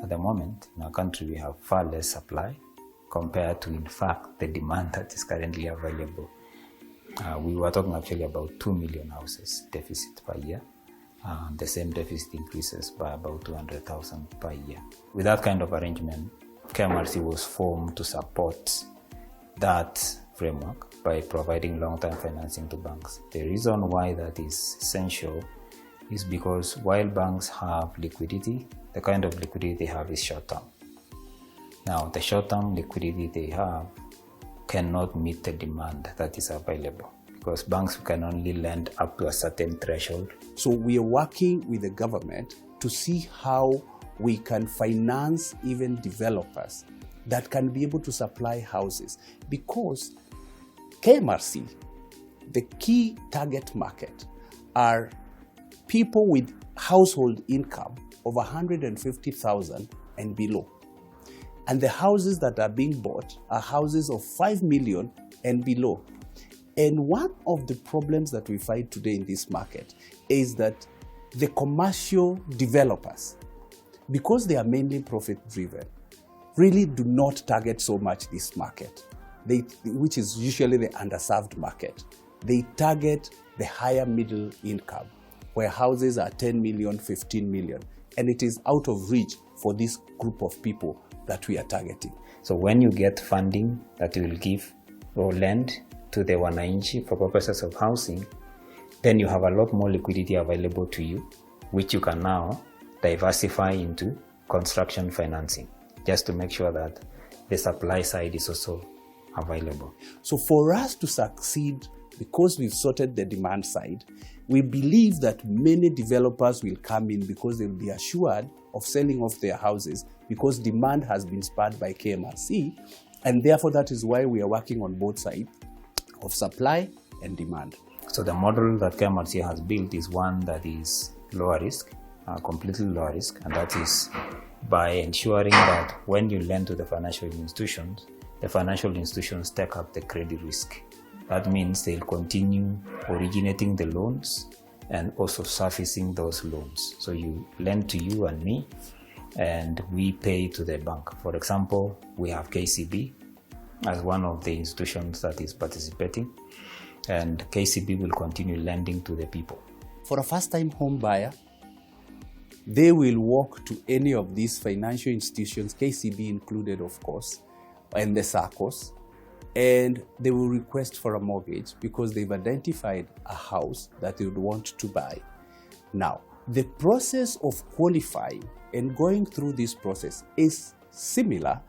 At the moment, in our country, we have far less supply compared to, in fact, the demand that is currently available. We were talking actually about 2 million houses deficit per year. The same deficit increases by about 200,000 per year. With that kind of arrangement, KMRC was formed to support that framework by providing long-term financing to banks. The reason why that is essential is because while banks have liquidity, the kind of liquidity they have is short-term. Now, the short-term liquidity they have cannot meet the demand that is available because banks can only lend up to a certain threshold. So we are working with the government to see how we can finance even developers that can be able to supply houses, because KMRC, the key target market are people with household income of 150,000 and below. And the houses that are being bought are houses of 5 million and below. And one of the problems that we find today in this market is that the commercial developers, because they are mainly profit-driven, really do not target so much this market, which is usually the underserved market. They target the higher middle income, where houses are 10 million, 15 million, and it is out of reach for this group of people that we are targeting. So when you get funding that you will give or lend to the wananchi for purposes of housing, then you have a lot more liquidity available to you, which you can now diversify into construction financing, just to make sure that the supply side is also available. So for us to succeed, because we've sorted the demand side, we believe that many developers will come in because they'll be assured of selling off their houses because demand has been spurred by KMRC, and therefore that is why we are working on both sides of supply and demand. So the model that KMRC has built is one that is lower risk, completely lower risk, and that is by ensuring that when you lend to the financial institutions take up the credit risk. That means they'll continue originating the loans and also servicing those loans. So you lend to you and me, and we pay to the bank. For example, we have KCB as one of the institutions that is participating, and KCB will continue lending to the people. For a first-time home buyer, they will walk to any of these financial institutions, KCB included, of course, and the SACCOs, and they will request for a mortgage because they've identified a house that they would want to buy. Now, the process of qualifying and going through this process is similar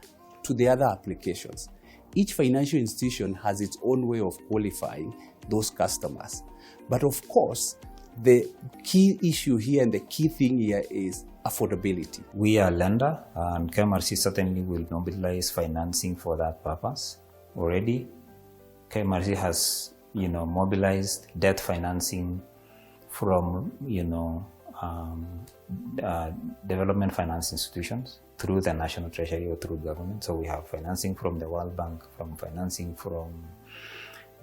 to the other applications. Each financial institution has its own way of qualifying those customers. But of course, the key issue here and the key thing here is affordability. We are a lender, and KMRC certainly will mobilize financing for that purpose. Already, KMRC has, mobilized debt financing from, development finance institutions through the National Treasury or through government. So we have financing from the World Bank, financing from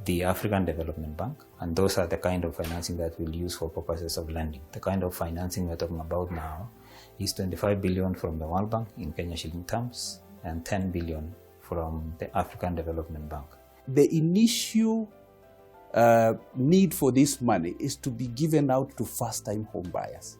the African Development Bank, and those are the kind of financing that we'll use for purposes of lending. The kind of financing we're talking about now is 25 billion from the World Bank in Kenya shilling terms and 10 billion from the African Development Bank. The initial need for this money is to be given out to first-time home buyers.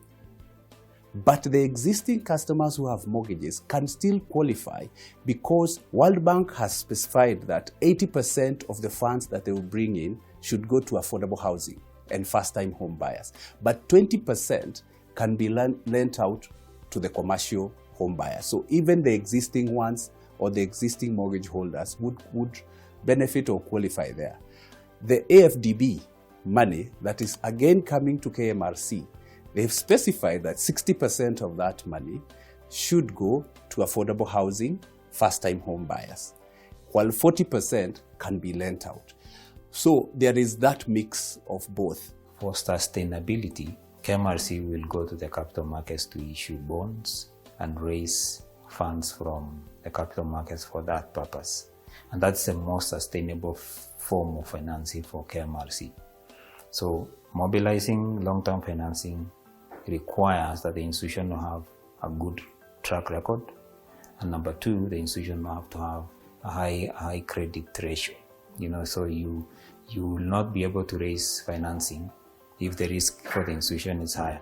But the existing customers who have mortgages can still qualify because World Bank has specified that 80% of the funds that they will bring in should go to affordable housing and first-time home buyers. But 20% can be lent out to the commercial home buyers. So even the existing ones or the existing mortgage holders would benefit or qualify there. The AFDB money that is again coming to KMRC, they've specified that 60% of that money should go to affordable housing, first-time home buyers, while 40% can be lent out. So there is that mix of both. For sustainability, KMRC will go to the capital markets to issue bonds and raise funds from the capital markets for that purpose. And that's the most sustainable form of financing for KMRC. So mobilizing long-term financing requires that the institution will have a good track record. And number two, the institution will have to have a high credit ratio. So you will not be able to raise financing if the risk for the institution is higher.